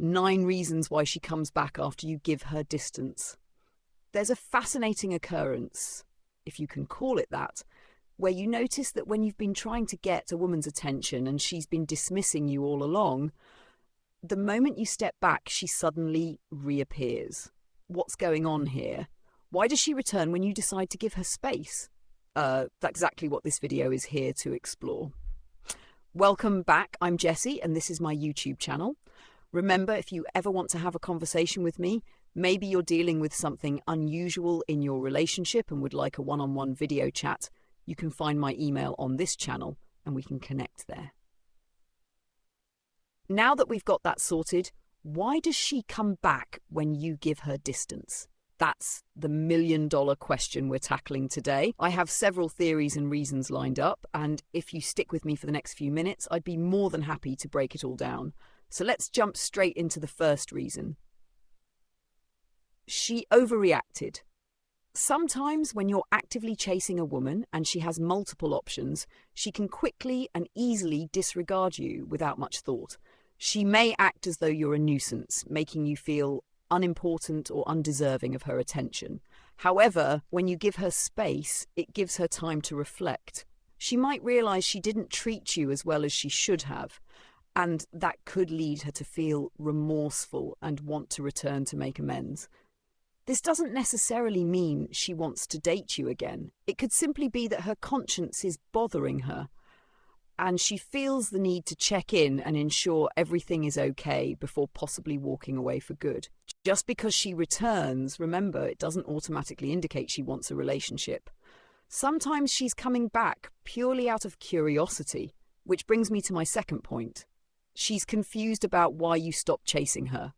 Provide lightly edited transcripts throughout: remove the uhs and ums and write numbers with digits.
9 reasons why she comes back after you give her distance. There's a fascinating occurrence, if you can call it that, where you notice that when you've been trying to get a woman's attention and she's been dismissing you all along, the moment you step back, she suddenly reappears. What's going on here? Why does she return when you decide to give her space? That's exactly what this video is here to explore. Welcome back, I'm Jessie, and this is my YouTube channel. Remember, if you ever want to have a conversation with me, maybe you're dealing with something unusual in your relationship and would like a one-on-one video chat, you can find my email on this channel and we can connect there. Now that we've got that sorted, why does she come back when you give her distance? That's the million-dollar question we're tackling today. I have several theories and reasons lined up, and if you stick with me for the next few minutes, I'd be more than happy to break it all down. So let's jump straight into the first reason. She overreacted. Sometimes when you're actively chasing a woman and she has multiple options, she can quickly and easily disregard you without much thought. She may act as though you're a nuisance, making you feel unimportant or undeserving of her attention. However, when you give her space, it gives her time to reflect. She might realize she didn't treat you as well as she should have, and that could lead her to feel remorseful and want to return to make amends. This doesn't necessarily mean she wants to date you again. It could simply be that her conscience is bothering her, and she feels the need to check in and ensure everything is okay before possibly walking away for good. Just because she returns, remember, it doesn't automatically indicate she wants a relationship. Sometimes she's coming back purely out of curiosity, which brings me to my second point. She's confused about why you stopped chasing her.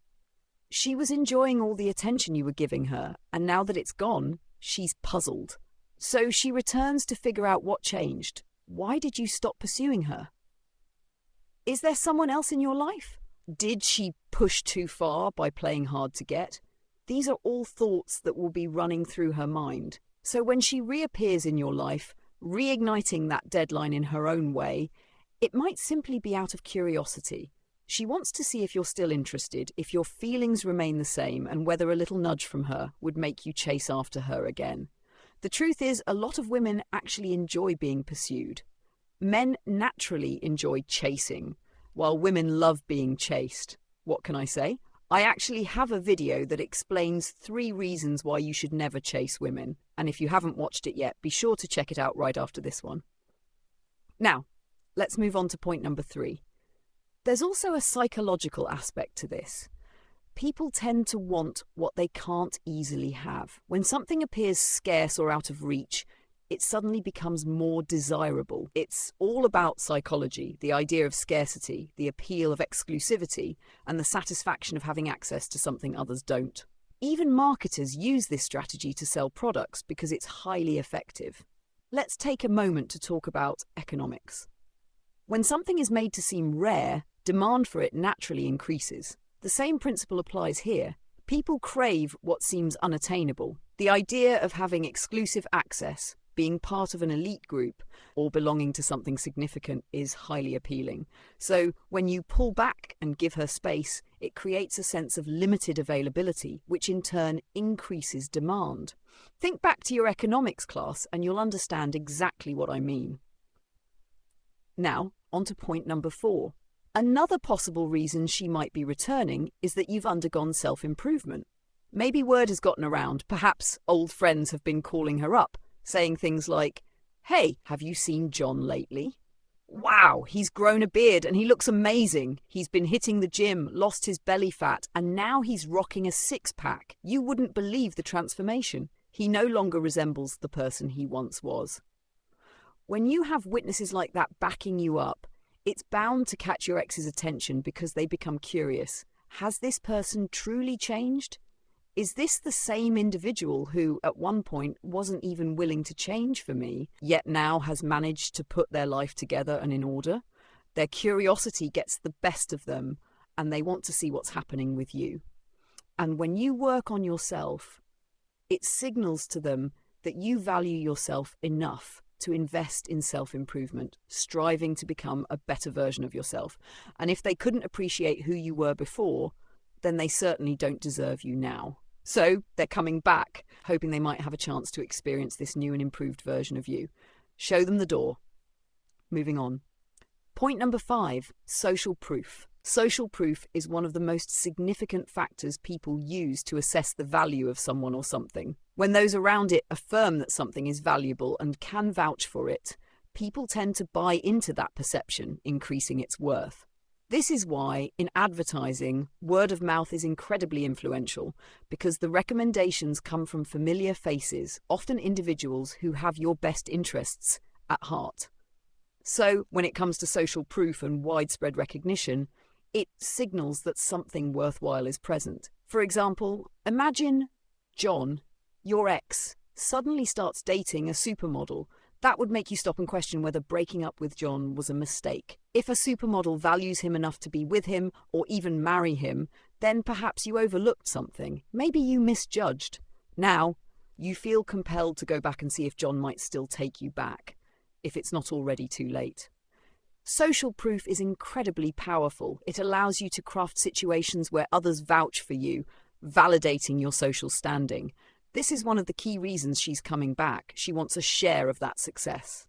She was enjoying all the attention you were giving her, and now that it's gone, she's puzzled. So she returns to figure out what changed. Why did you stop pursuing her? Is there someone else in your life? Did she push too far by playing hard to get? These are all thoughts that will be running through her mind. So when she reappears in your life, reigniting that deadline in her own way, it might simply be out of curiosity. She wants to see if you're still interested, if your feelings remain the same, and whether a little nudge from her would make you chase after her again. The truth is, a lot of women actually enjoy being pursued. Men naturally enjoy chasing, while women love being chased. What can I say? I actually have a video that explains 3 reasons why you should never chase women, and if you haven't watched it yet, be sure to check it out right after this one. Now, let's move on to point number 3. There's also a psychological aspect to this. People tend to want what they can't easily have. When something appears scarce or out of reach, it suddenly becomes more desirable. It's all about psychology, the idea of scarcity, the appeal of exclusivity, and the satisfaction of having access to something others don't. Even marketers use this strategy to sell products because it's highly effective. Let's take a moment to talk about economics. When something is made to seem rare, demand for it naturally increases. The same principle applies here. People crave what seems unattainable. The idea of having exclusive access, being part of an elite group, or belonging to something significant is highly appealing. So when you pull back and give her space, it creates a sense of limited availability, which in turn increases demand. Think back to your economics class and you'll understand exactly what I mean. Now, on to point number 4. Another possible reason she might be returning is that you've undergone self-improvement. Maybe word has gotten around, perhaps old friends have been calling her up, saying things like, "Hey, have you seen John lately? Wow, he's grown a beard and he looks amazing. He's been hitting the gym, lost his belly fat, and now he's rocking a 6-pack. You wouldn't believe the transformation. He no longer resembles the person he once was." When you have witnesses like that backing you up, it's bound to catch your ex's attention because they become curious. Has this person truly changed? Is this the same individual who, at one point, wasn't even willing to change for me, yet now has managed to put their life together and in order? Their curiosity gets the best of them, and they want to see what's happening with you. And when you work on yourself, it signals to them that you value yourself enough to invest in self-improvement, striving to become a better version of yourself. And if they couldn't appreciate who you were before, then they certainly don't deserve you now. So they're coming back, hoping they might have a chance to experience this new and improved version of you. Show them the door. Moving on. Point number 5, social proof. Social proof is one of the most significant factors people use to assess the value of someone or something. When those around it affirm that something is valuable and can vouch for it, people tend to buy into that perception, increasing its worth. This is why, in advertising, word of mouth is incredibly influential, because the recommendations come from familiar faces, often individuals who have your best interests at heart. So, when it comes to social proof and widespread recognition, it signals that something worthwhile is present. For example, imagine John, your ex, suddenly starts dating a supermodel. That would make you stop and question whether breaking up with John was a mistake. If a supermodel values him enough to be with him or even marry him, then perhaps you overlooked something. Maybe you misjudged. Now, you feel compelled to go back and see if John might still take you back, if it's not already too late. Social proof is incredibly powerful. It allows you to craft situations where others vouch for you, validating your social standing. This is one of the key reasons she's coming back. She wants a share of that success.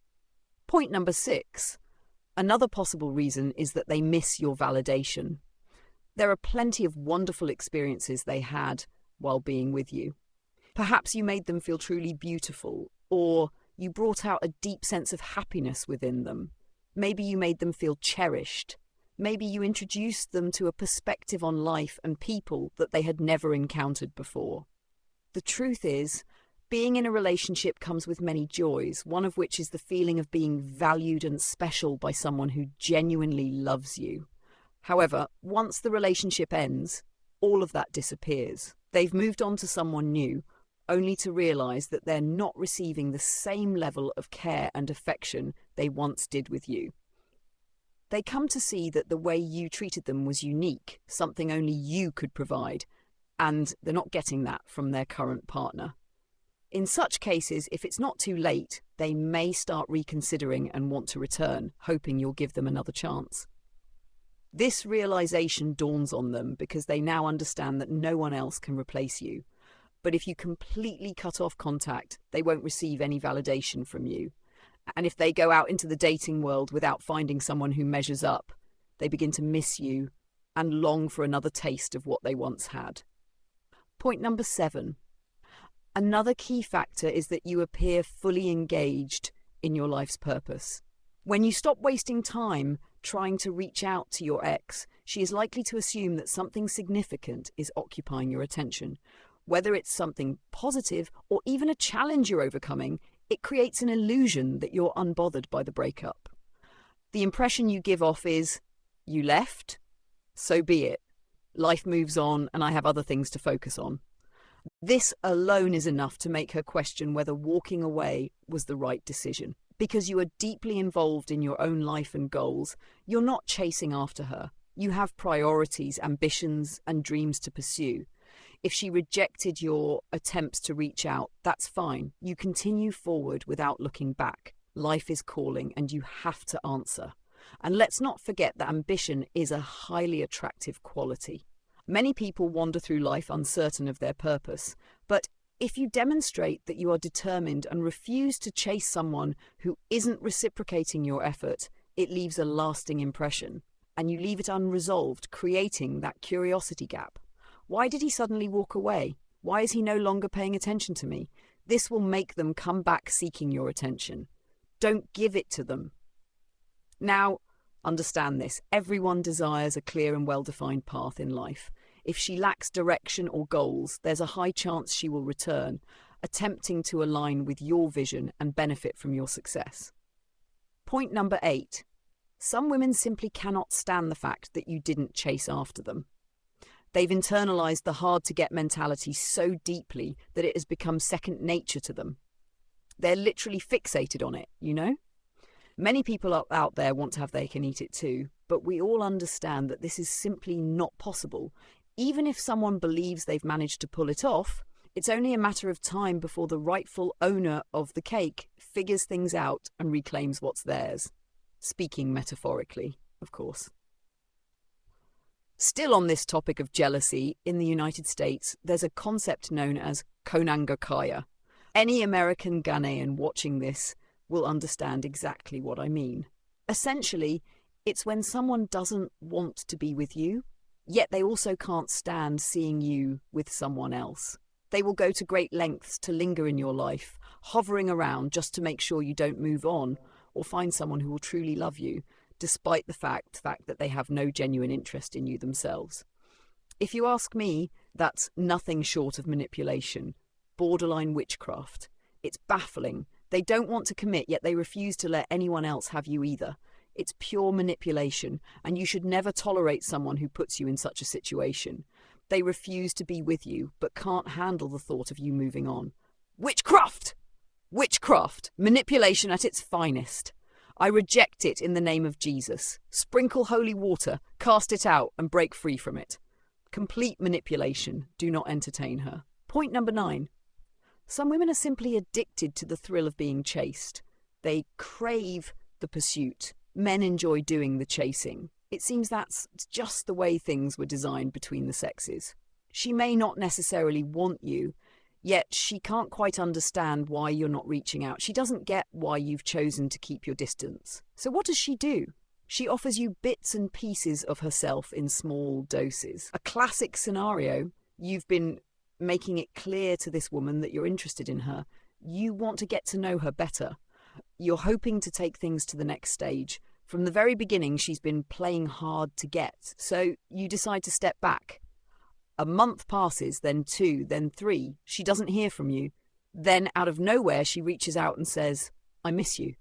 Point number 6. Another possible reason is that they miss your validation. There are plenty of wonderful experiences they had while being with you. Perhaps you made them feel truly beautiful, or you brought out a deep sense of happiness within them. Maybe you made them feel cherished. Maybe you introduced them to a perspective on life and people that they had never encountered before. The truth is, being in a relationship comes with many joys, one of which is the feeling of being valued and special by someone who genuinely loves you. However, once the relationship ends, all of that disappears. They've moved on to someone new, only to realise that they're not receiving the same level of care and affection they once did with you. They come to see that the way you treated them was unique, something only you could provide, and they're not getting that from their current partner. In such cases, if it's not too late, they may start reconsidering and want to return, hoping you'll give them another chance. This realization dawns on them because they now understand that no one else can replace you. But if you completely cut off contact, they won't receive any validation from you. And if they go out into the dating world without finding someone who measures up, they begin to miss you and long for another taste of what they once had. Point number 7. Another key factor is that you appear fully engaged in your life's purpose. When you stop wasting time trying to reach out to your ex, she is likely to assume that something significant is occupying your attention. Whether it's something positive or even a challenge you're overcoming, it creates an illusion that you're unbothered by the breakup. The impression you give off is, you left? So be it. Life moves on and I have other things to focus on. This alone is enough to make her question whether walking away was the right decision. Because you are deeply involved in your own life and goals, you're not chasing after her. You have priorities, ambitions, and dreams to pursue. If she rejected your attempts to reach out, that's fine. You continue forward without looking back. Life is calling and you have to answer. And let's not forget that ambition is a highly attractive quality. Many people wander through life uncertain of their purpose, but if you demonstrate that you are determined and refuse to chase someone who isn't reciprocating your effort, it leaves a lasting impression, and you leave it unresolved, creating that curiosity gap. Why did he suddenly walk away? Why is he no longer paying attention to me? This will make them come back seeking your attention. Don't give it to them. Now, understand this. Everyone desires a clear and well-defined path in life. If she lacks direction or goals, there's a high chance she will return, attempting to align with your vision and benefit from your success. Point number 8. Some women simply cannot stand the fact that you didn't chase after them. They've internalized the hard-to-get mentality so deeply that it has become second nature to them. They're literally fixated on it, you know? Many people out there want to have their cake and eat it too, but we all understand that this is simply not possible. Even if someone believes they've managed to pull it off, it's only a matter of time before the rightful owner of the cake figures things out and reclaims what's theirs. Speaking metaphorically, of course. Still on this topic of jealousy, in the United States, there's a concept known as konangakaya. Any American Ghanaian watching this will understand exactly what I mean. Essentially, it's when someone doesn't want to be with you, yet they also can't stand seeing you with someone else. They will go to great lengths to linger in your life, hovering around just to make sure you don't move on or find someone who will truly love you, despite the fact that they have no genuine interest in you themselves. If you ask me, that's nothing short of manipulation, borderline witchcraft. It's baffling. They don't want to commit, yet they refuse to let anyone else have you either. It's pure manipulation, and you should never tolerate someone who puts you in such a situation. They refuse to be with you, but can't handle the thought of you moving on. Witchcraft! Witchcraft! Manipulation at its finest. I reject it in the name of Jesus. Sprinkle holy water, cast it out, and break free from it. Complete manipulation. Do not entertain her. Point number 9. Some women are simply addicted to the thrill of being chased. They crave the pursuit. Men enjoy doing the chasing. It seems that's just the way things were designed between the sexes. She may not necessarily want you, yet she can't quite understand why you're not reaching out. She doesn't get why you've chosen to keep your distance. So what does she do? She offers you bits and pieces of herself in small doses. A classic scenario, you've been making it clear to this woman that you're interested in her. You want to get to know her better. You're hoping to take things to the next stage. From the very beginning, she's been playing hard to get. So you decide to step back. A month passes, then 2, then 3. She doesn't hear from you. Then, out of nowhere, she reaches out and says, "I miss you."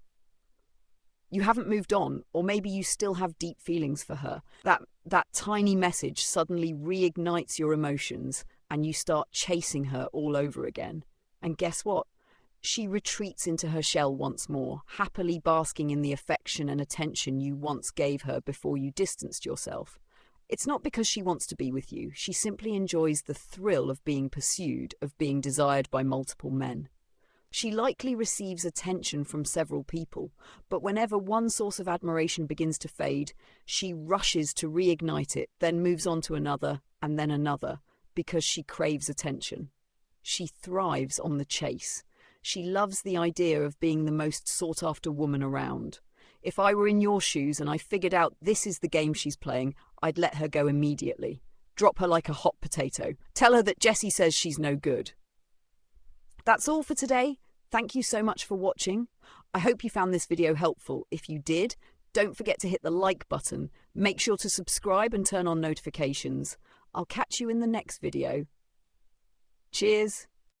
You haven't moved on, or maybe you still have deep feelings for her. That tiny message suddenly reignites your emotions, and you start chasing her all over again. And guess what? She retreats into her shell once more, happily basking in the affection and attention you once gave her before you distanced yourself. It's not because she wants to be with you. She simply enjoys the thrill of being pursued, of being desired by multiple men. She likely receives attention from several people, but whenever one source of admiration begins to fade, she rushes to reignite it, then moves on to another, and then another, because she craves attention. She thrives on the chase. She loves the idea of being the most sought-after woman around. If I were in your shoes and I figured out this is the game she's playing, I'd let her go immediately. Drop her like a hot potato. Tell her that Jessie says she's no good. That's all for today. Thank you so much for watching. I hope you found this video helpful. If you did, don't forget to hit the like button. Make sure to subscribe and turn on notifications. I'll catch you in the next video. Cheers.